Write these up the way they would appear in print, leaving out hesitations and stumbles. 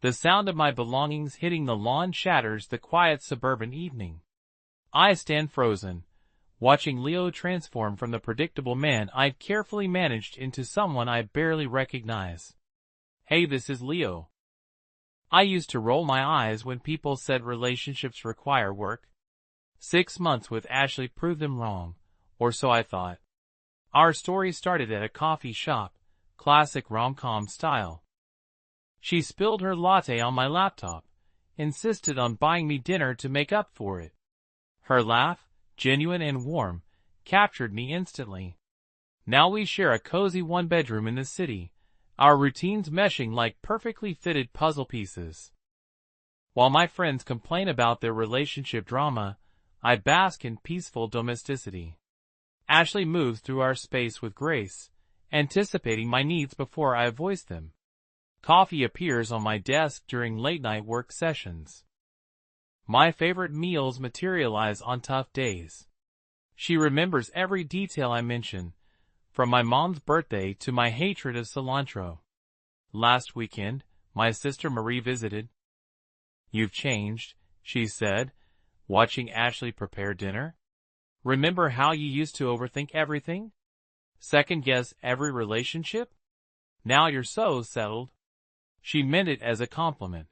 The sound of my belongings hitting the lawn shatters the quiet suburban evening. I stand frozen, watching Leo transform from the predictable man I'd carefully managed into someone I barely recognize. Hey, this is Leo. I used to roll my eyes when people said relationships require work. 6 months with Ashley proved them wrong, or so I thought. Our story started at a coffee shop, classic rom-com style. She spilled her latte on my laptop, insisted on buying me dinner to make up for it. Her laugh, genuine and warm, captured me instantly. Now we share a cozy one-bedroom in the city, our routines meshing like perfectly fitted puzzle pieces. While my friends complain about their relationship drama, I bask in peaceful domesticity. Ashley moves through our space with grace, anticipating my needs before I voice them. Coffee appears on my desk during late-night work sessions. My favorite meals materialize on tough days. She remembers every detail I mention, from my mom's birthday to my hatred of cilantro. Last weekend, my sister Marie visited. "You've changed," she said, watching Ashley prepare dinner. "Remember how you used to overthink everything? Second-guess every relationship? Now you're so settled." She meant it as a compliment.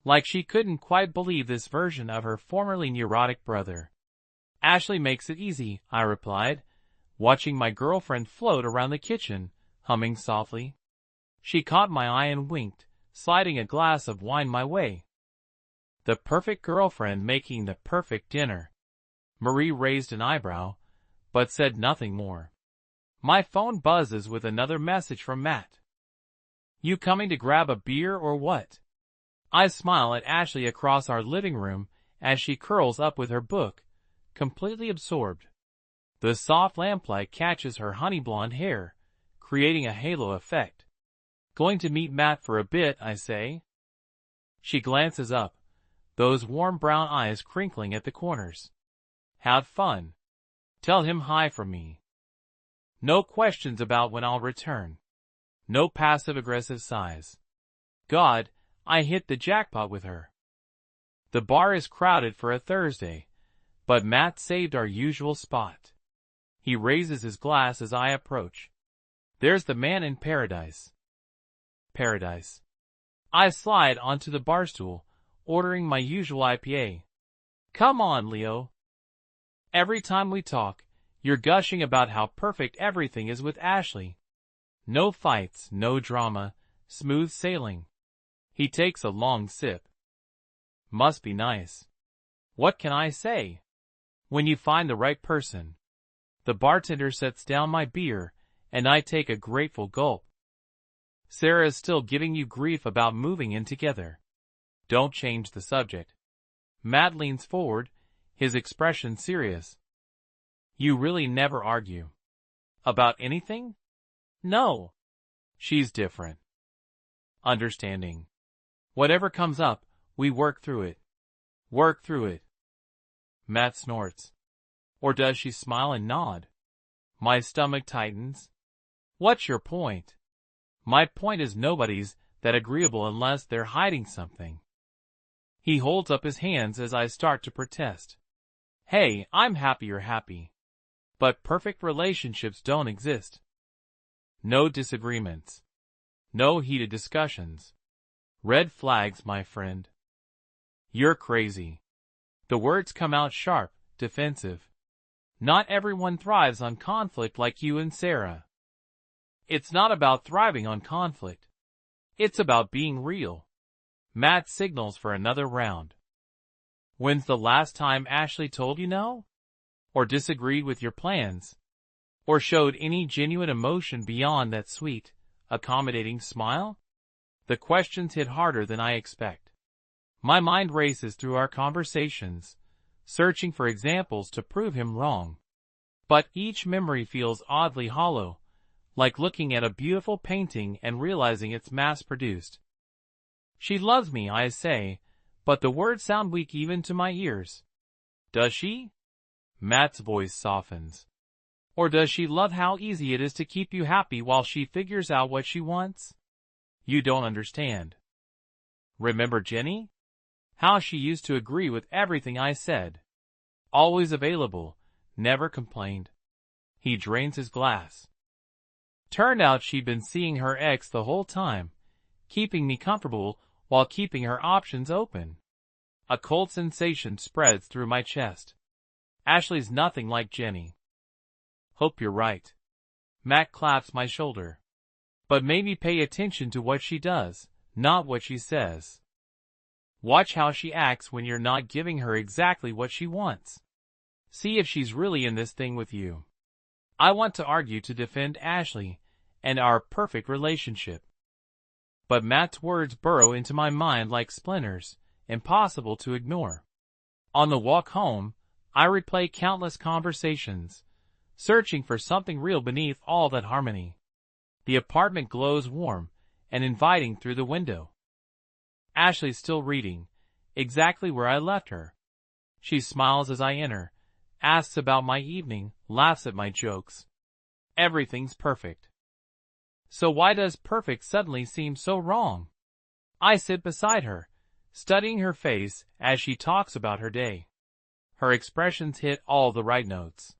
Like she couldn't quite believe this version of her formerly neurotic brother. "Ashley makes it easy," I replied, watching my girlfriend float around the kitchen, humming softly. She caught my eye and winked, sliding a glass of wine my way. The perfect girlfriend making the perfect dinner. Marie raised an eyebrow, but said nothing more. My phone buzzes with another message from Matt. "You coming to grab a beer or what?" I smile at Ashley across our living room as she curls up with her book, completely absorbed. The soft lamplight catches her honey blonde hair, creating a halo effect. "Going to meet Matt for a bit," I say. She glances up, those warm brown eyes crinkling at the corners. "Have fun. Tell him hi from me." No questions about when I'll return. No passive-aggressive sighs. God, I hit the jackpot with her. The bar is crowded for a Thursday, but Matt saved our usual spot. He raises his glass as I approach. There's the man in paradise. Paradise. I slide onto the bar stool, ordering my usual IPA. "Come on, Leo. Every time we talk, you're gushing about how perfect everything is with Ashley. No fights, no drama, smooth sailing." He takes a long sip. "Must be nice." What can I say? When you find the right person. The bartender sets down my beer, and I take a grateful gulp. "Sarah is still giving you grief about moving in together." Don't change the subject. Matt leans forward, his expression serious. "You really never argue." "About anything?" "No." She's different. Understanding. Whatever comes up, we work through it. Work through it. Matt snorts. Or does she smile and nod? My stomach tightens. What's your point? My point is nobody's that agreeable unless they're hiding something. He holds up his hands as I start to protest. Hey, I'm happy you're happy. But perfect relationships don't exist. No disagreements. No heated discussions. Red flags, my friend. You're crazy. The words come out sharp, defensive. Not everyone thrives on conflict like you and Sarah. It's not about thriving on conflict. It's about being real. Matt signals for another round. When's the last time Ashley told you no? Or disagreed with your plans? Or showed any genuine emotion beyond that sweet, accommodating smile? The questions hit harder than I expect. My mind races through our conversations, searching for examples to prove him wrong. But each memory feels oddly hollow, like looking at a beautiful painting and realizing it's mass-produced. She loves me, I say, but the words sound weak even to my ears. Does she? Matt's voice softens. Or does she love how easy it is to keep you happy while she figures out what she wants? You don't understand. Remember Jenny? How she used to agree with everything I said. Always available, never complained. He drains his glass. Turned out she'd been seeing her ex the whole time, keeping me comfortable while keeping her options open. A cold sensation spreads through my chest. Ashley's nothing like Jenny. Hope you're right. Matt claps my shoulder. But maybe pay attention to what she does, not what she says. Watch how she acts when you're not giving her exactly what she wants. See if she's really in this thing with you. I want to argue to defend Ashley and our perfect relationship. But Matt's words burrow into my mind like splinters, impossible to ignore. On the walk home, I replay countless conversations, searching for something real beneath all that harmony. The apartment glows warm and inviting through the window. Ashley's still reading, exactly where I left her. She smiles as I enter, asks about my evening, laughs at my jokes. Everything's perfect. So why does perfect suddenly seem so wrong? I sit beside her, studying her face as she talks about her day. Her expressions hit all the right notes.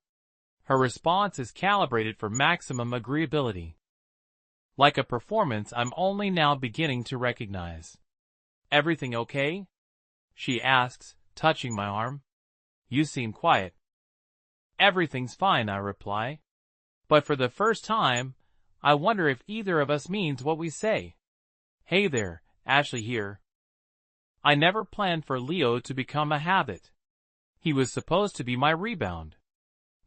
Her response is calibrated for maximum agreeability. Like a performance I'm only now beginning to recognize. Everything okay? She asks, touching my arm. You seem quiet. Everything's fine, I reply. But for the first time, I wonder if either of us means what we say. Hey there, Ashley here. I never planned for Leo to become a habit. He was supposed to be my rebound.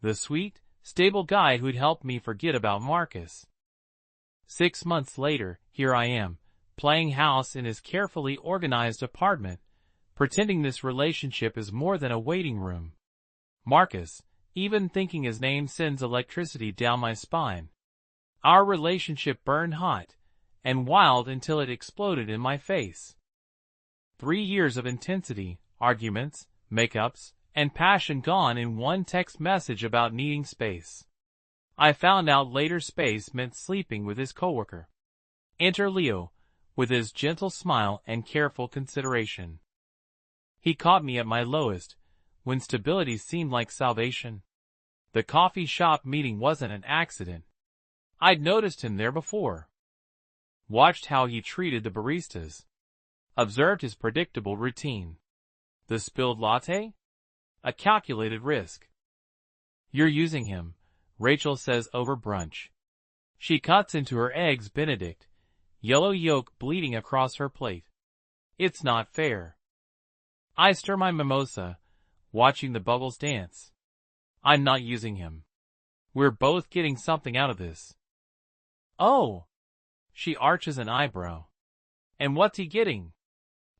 The sweet, stable guy who'd helped me forget about Marcus. 6 months later, here I am, playing house in his carefully organized apartment, pretending this relationship is more than a waiting room. Marcus, even thinking his name sends electricity down my spine. Our relationship burned hot and wild until it exploded in my face. 3 years of intensity, arguments, makeups, and passion gone in one text message about needing space. I found out later space meant sleeping with his coworker. Enter Leo, with his gentle smile and careful consideration. He caught me at my lowest, when stability seemed like salvation. The coffee shop meeting wasn't an accident. I'd noticed him there before. Watched how he treated the baristas. Observed his predictable routine. The spilled latte? A calculated risk. You're using him, Rachel says over brunch. She cuts into her eggs Benedict, yellow yolk bleeding across her plate. It's not fair. I stir my mimosa, watching the bubbles dance. I'm not using him. We're both getting something out of this. Oh! She arches an eyebrow. And what's he getting?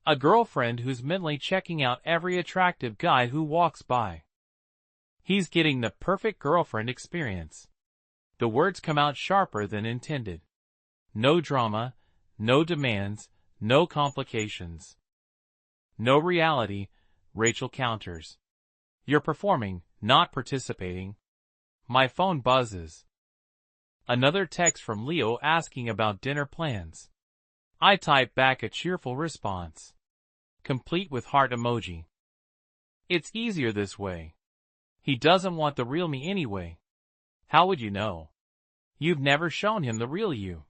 A girlfriend who's mentally checking out every attractive guy who walks by. He's getting the perfect girlfriend experience. The words come out sharper than intended. No drama, no demands, no complications. No reality, Rachel counters. You're performing, not participating. My phone buzzes. Another text from Leo asking about dinner plans. I type back a cheerful response, complete with heart emoji. It's easier this way. He doesn't want the real me anyway. How would you know? You've never shown him the real you.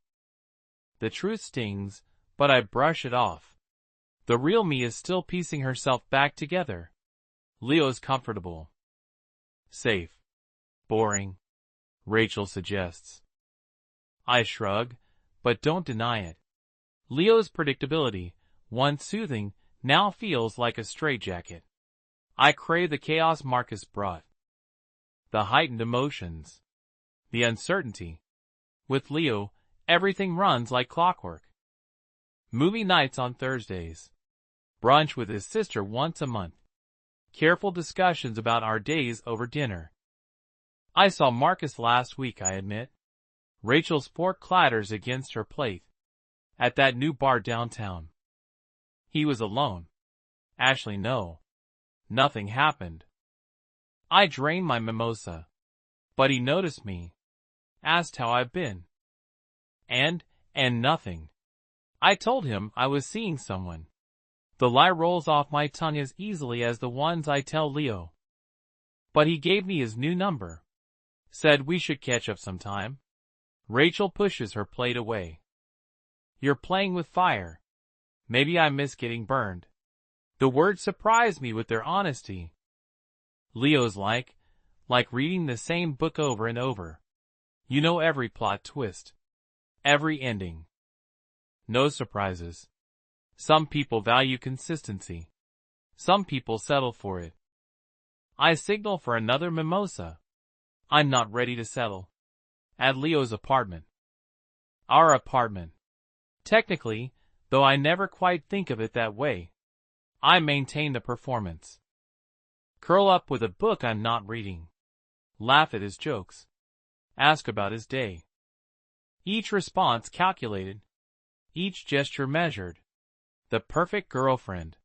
The truth stings, but I brush it off. The real me is still piecing herself back together. Leo's comfortable. Safe. Boring, Rachel suggests. I shrug, but don't deny it. Leo's predictability, once soothing, now feels like a straitjacket. I crave the chaos Marcus brought. The heightened emotions. The uncertainty. With Leo, everything runs like clockwork. Movie nights on Thursdays. Brunch with his sister once a month. Careful discussions about our days over dinner. I saw Marcus last week, I admit. Rachel's fork clatters against her plate. At that new bar downtown. He was alone. Ashley, no. Nothing happened. I drained my mimosa. But he noticed me. Asked how I've been. And nothing. I told him I was seeing someone. The lie rolls off my tongue as easily as the ones I tell Leo. But he gave me his new number. Said we should catch up sometime. Rachel pushes her plate away. You're playing with fire. Maybe I miss getting burned. The words surprised me with their honesty. Leo's like reading the same book over and over. You know every plot twist. Every ending. No surprises. Some people value consistency. Some people settle for it. I signal for another mimosa. I'm not ready to settle. At Leo's apartment. Our apartment. Technically, though I never quite think of it that way. I maintain the performance. Curl up with a book I'm not reading. Laugh at his jokes. Ask about his day. Each response calculated. Each gesture measured. The perfect girlfriend.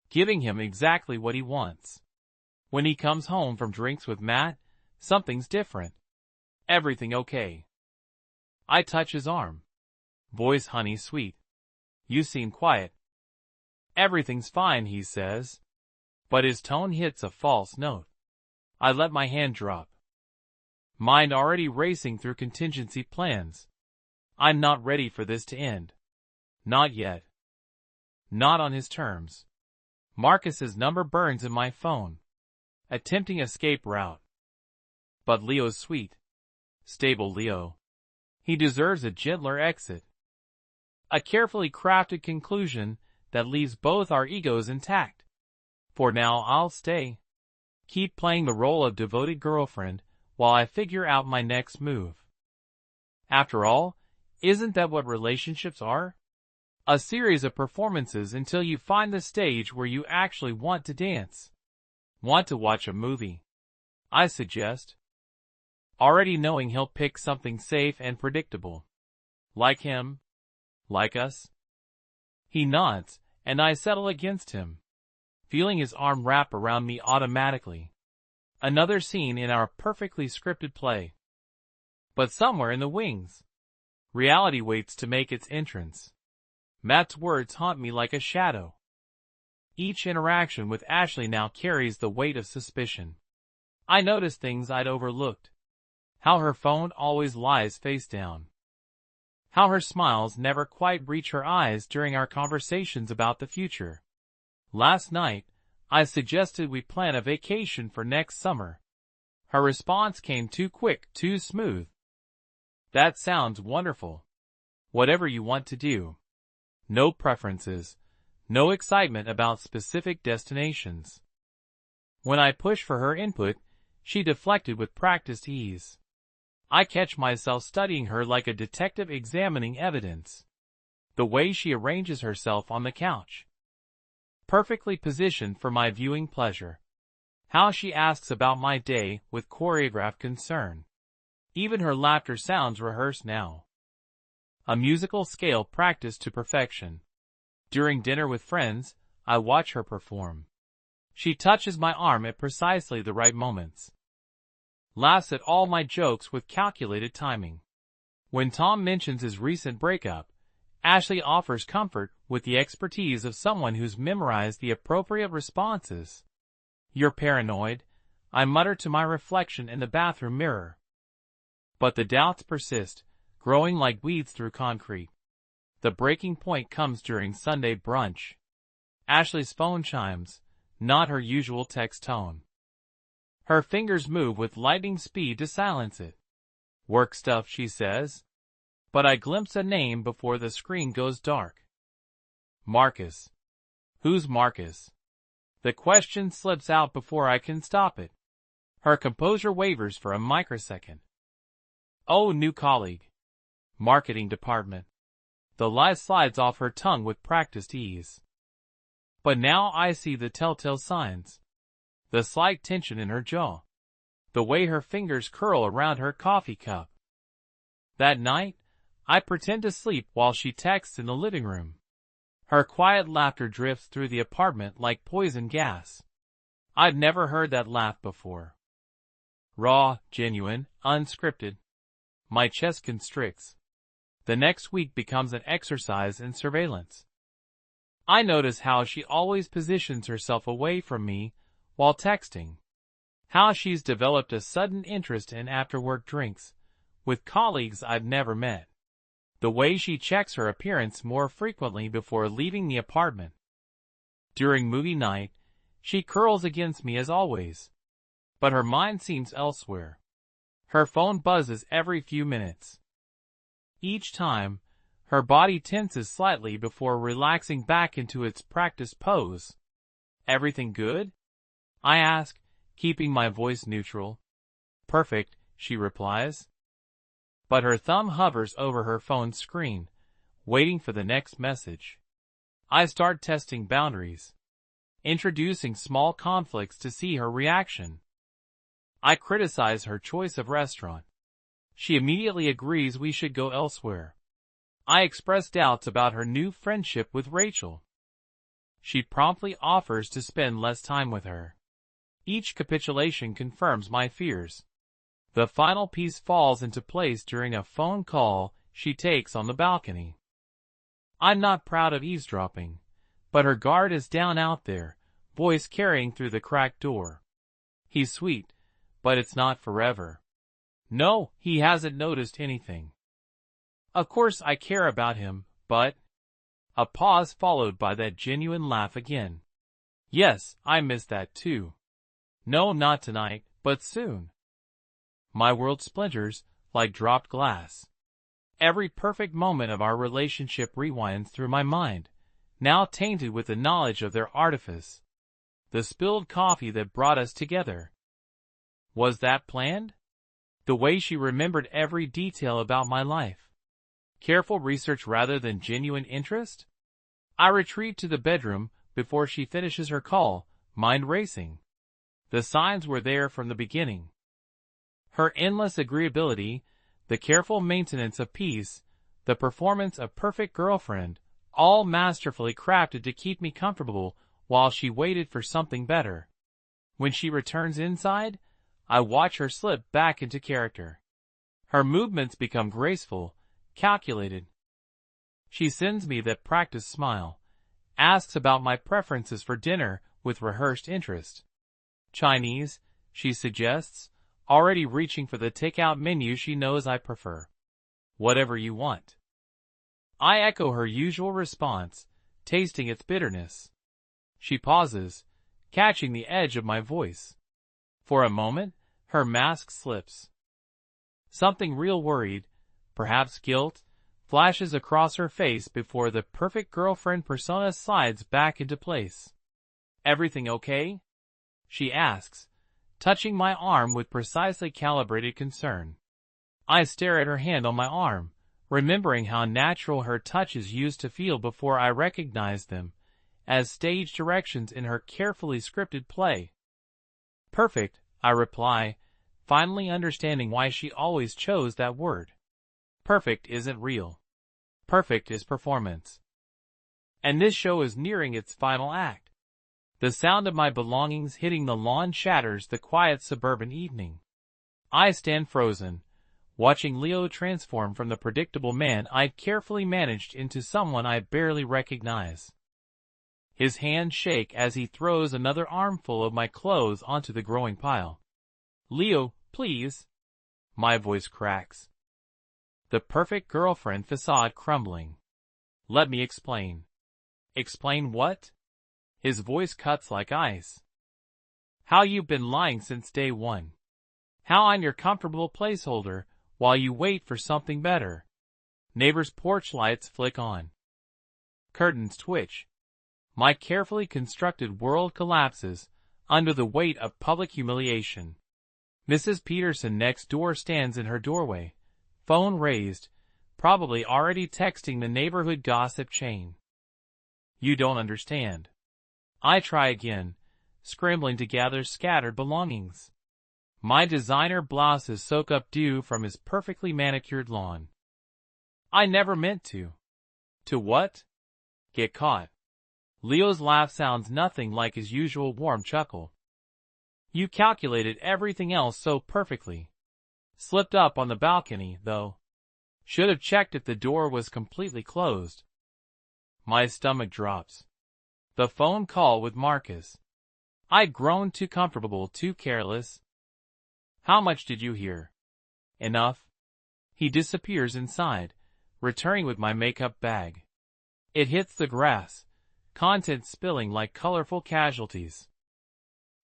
Giving him exactly what he wants. When he comes home from drinks with Matt, something's different. Everything okay. I touch his arm. Voice honey sweet. You seem quiet. Everything's fine, he says. But his tone hits a false note. I let my hand drop. Mind already racing through contingency plans. I'm not ready for this to end. Not yet. Not on his terms. Marcus's number burns in my phone. Attempting escape route. But Leo's sweet. Stable Leo. He deserves a gentler exit. A carefully crafted conclusion that leaves both our egos intact. For now I'll stay. Keep playing the role of devoted girlfriend while I figure out my next move. After all, isn't that what relationships are? A series of performances until you find the stage where you actually want to dance. Want to watch a movie? I suggest. Already knowing he'll pick something safe and predictable. Like him. Like us. He nods, and I settle against him, feeling his arm wrap around me automatically. Another scene in our perfectly scripted play. But somewhere in the wings, reality waits to make its entrance. Matt's words haunt me like a shadow. Each interaction with Ashley now carries the weight of suspicion. I notice things I'd overlooked. How her phone always lies face down. How her smiles never quite reach her eyes during our conversations about the future. Last night, I suggested we plan a vacation for next summer. Her response came too quick, too smooth. That sounds wonderful. Whatever you want to do. No preferences. No excitement about specific destinations. When I push for her input, she deflected with practiced ease. I catch myself studying her like a detective examining evidence. The way she arranges herself on the couch. Perfectly positioned for my viewing pleasure. How she asks about my day with choreographed concern. Even her laughter sounds rehearsed now. A musical scale practiced to perfection. During dinner with friends, I watch her perform. She touches my arm at precisely the right moments. Laughs at all my jokes with calculated timing. When Tom mentions his recent breakup, Ashley offers comfort with the expertise of someone who's memorized the appropriate responses. You're paranoid, I mutter to my reflection in the bathroom mirror. But the doubts persist, growing like weeds through concrete. The breaking point comes during Sunday brunch. Ashley's phone chimes, not her usual text tone. Her fingers move with lightning speed to silence it. Work stuff, she says. But I glimpse a name before the screen goes dark. Marcus. Who's Marcus? The question slips out before I can stop it. Her composure wavers for a microsecond. Oh, new colleague. Marketing department. The lie slides off her tongue with practiced ease. But now I see the telltale signs. The slight tension in her jaw. The way her fingers curl around her coffee cup. That night, I pretend to sleep while she texts in the living room. Her quiet laughter drifts through the apartment like poison gas. I'd never heard that laugh before. Raw, genuine, unscripted. My chest constricts. The next week becomes an exercise in surveillance. I notice how she always positions herself away from me while texting. How she's developed a sudden interest in after-work drinks with colleagues I've never met. The way she checks her appearance more frequently before leaving the apartment. During movie night, she curls against me as always. But her mind seems elsewhere. Her phone buzzes every few minutes. Each time, her body tenses slightly before relaxing back into its practiced pose. Everything good? I ask, keeping my voice neutral. Perfect, she replies. But her thumb hovers over her phone screen, waiting for the next message. I start testing boundaries, introducing small conflicts to see her reaction. I criticize her choice of restaurant. She immediately agrees we should go elsewhere. I express doubts about her new friendship with Rachel. She promptly offers to spend less time with her. Each capitulation confirms my fears. The final piece falls into place during a phone call she takes on the balcony. I'm not proud of eavesdropping, but her guard is down out there, voice carrying through the cracked door. He's sweet, but it's not forever. No, he hasn't noticed anything. Of course I care about him, but... A pause followed by that genuine laugh again. Yes, I miss that too. No, not tonight, but soon. My world splinters, like dropped glass. Every perfect moment of our relationship rewinds through my mind, now tainted with the knowledge of their artifice. The spilled coffee that brought us together. Was that planned? The way she remembered every detail about my life. Careful research rather than genuine interest? I retreat to the bedroom before she finishes her call, mind racing. The signs were there from the beginning. Her endless agreeability, the careful maintenance of peace, the performance of perfect girlfriend, all masterfully crafted to keep me comfortable while she waited for something better. When she returns inside, I watch her slip back into character. Her movements become graceful, calculated. She sends me that practiced smile, asks about my preferences for dinner with rehearsed interest. Chinese, she suggests, already reaching for the takeout menu she knows I prefer. Whatever you want. I echo her usual response, tasting its bitterness. She pauses, catching the edge of my voice. For a moment, her mask slips. Something real worried, perhaps guilt, flashes across her face before the perfect girlfriend persona slides back into place. Everything okay? She asks, touching my arm with precisely calibrated concern. I stare at her hand on my arm, remembering how natural her touches used to feel before I recognized them as stage directions in her carefully scripted play. Perfect, I reply, finally understanding why she always chose that word. Perfect isn't real. Perfect is performance. And this show is nearing its final act. The sound of my belongings hitting the lawn shatters the quiet suburban evening. I stand frozen, watching Leo transform from the predictable man I'd carefully managed into someone I barely recognize. His hands shake as he throws another armful of my clothes onto the growing pile. Leo, please. My voice cracks. The perfect girlfriend facade crumbling. Let me explain. Explain what? His voice cuts like ice. How you've been lying since day one. How I'm your comfortable placeholder while you wait for something better. Neighbor's porch lights flick on. Curtains twitch. My carefully constructed world collapses under the weight of public humiliation. Mrs. Peterson next door stands in her doorway, phone raised, probably already texting the neighborhood gossip chain. You don't understand. I try again, scrambling to gather scattered belongings. My designer blouses soak up dew from his perfectly manicured lawn. I never meant to. To what? Get caught. Leo's laugh sounds nothing like his usual warm chuckle. You calculated everything else so perfectly. Slipped up on the balcony, though. Should have checked if the door was completely closed. My stomach drops. The phone call with Marcus. I'd grown too comfortable, too careless. How much did you hear? Enough. He disappears inside, returning with my makeup bag. It hits the grass, contents spilling like colorful casualties.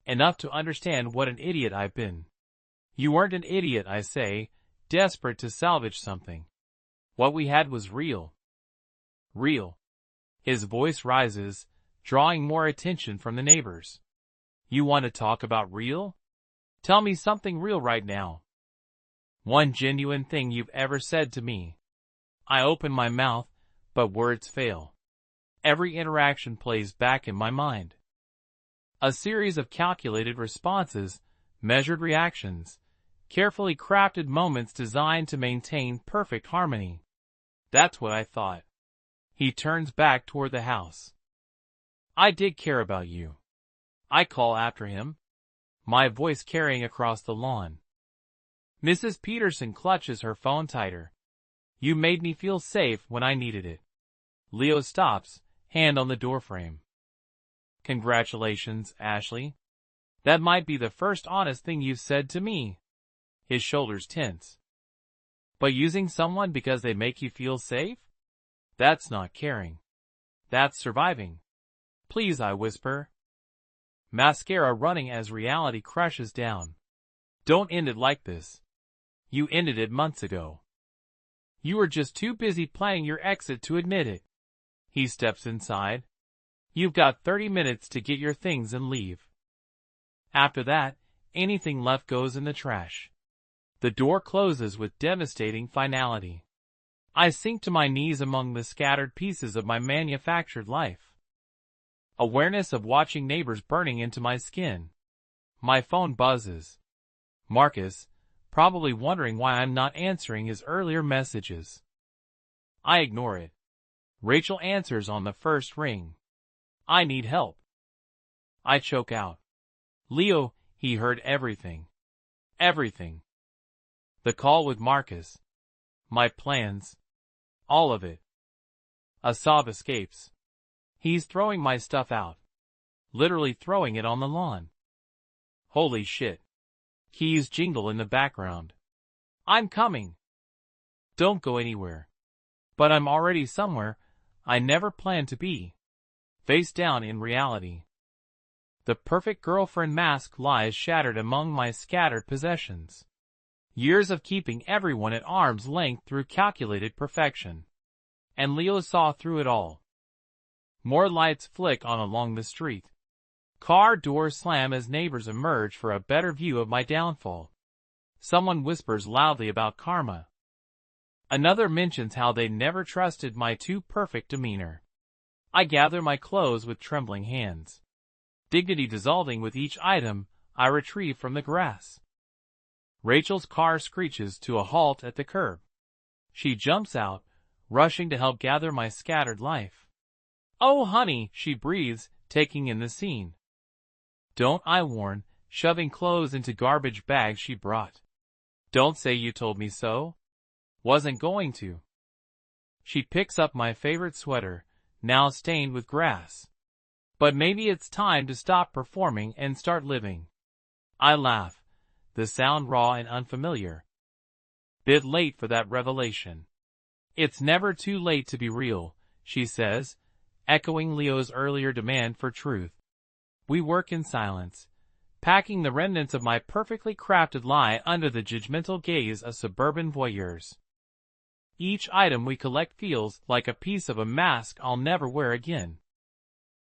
Enough to understand what an idiot I've been. You weren't an idiot, I say, desperate to salvage something. What we had was real. Real. His voice rises, drawing more attention from the neighbors. You want to talk about real? Tell me something real right now. One genuine thing you've ever said to me. I open my mouth, but words fail. Every interaction plays back in my mind. A series of calculated responses, measured reactions, carefully crafted moments designed to maintain perfect harmony. That's what I thought. He turns back toward the house. I did care about you. I call after him, my voice carrying across the lawn. Mrs. Peterson clutches her phone tighter. You made me feel safe when I needed it. Leo stops, hand on the doorframe. Congratulations, Ashley. That might be the first honest thing you've said to me. His shoulders tense. But using someone because they make you feel safe? That's not caring. That's surviving. Please, I whisper. Mascara running as reality crushes down. Don't end it like this. You ended it months ago. You were just too busy planning your exit to admit it. He steps inside. You've got 30 minutes to get your things and leave. After that, anything left goes in the trash. The door closes with devastating finality. I sink to my knees among the scattered pieces of my manufactured life. Awareness of watching neighbors burning into my skin. My phone buzzes. Marcus, probably wondering why I'm not answering his earlier messages. I ignore it. Rachel answers on the first ring. I need help. I choke out. Leo, he heard everything. Everything. The call with Marcus. My plans. All of it. A sob escapes. He's throwing my stuff out. Literally throwing it on the lawn. Holy shit. Keys jingle in the background. I'm coming. Don't go anywhere. But I'm already somewhere I never planned to be. Face down in reality. The perfect girlfriend mask lies shattered among my scattered possessions. Years of keeping everyone at arm's length through calculated perfection. And Leo saw through it all. More lights flick on along the street. Car doors slam as neighbors emerge for a better view of my downfall. Someone whispers loudly about karma. Another mentions how they never trusted my too perfect demeanor. I gather my clothes with trembling hands. Dignity dissolving with each item I retrieve from the grass. Rachel's car screeches to a halt at the curb. She jumps out, rushing to help gather my scattered life. Oh honey, she breathes, taking in the scene. Don't, I warn, shoving clothes into garbage bags she brought. Don't say you told me so. Wasn't going to. She picks up my favorite sweater, now stained with grass. But maybe it's time to stop performing and start living. I laugh, the sound raw and unfamiliar. Bit late for that revelation. It's never too late to be real, she says, echoing Leo's earlier demand for truth. We work in silence, packing the remnants of my perfectly crafted lie under the judgmental gaze of suburban voyeurs. Each item we collect feels like a piece of a mask I'll never wear again.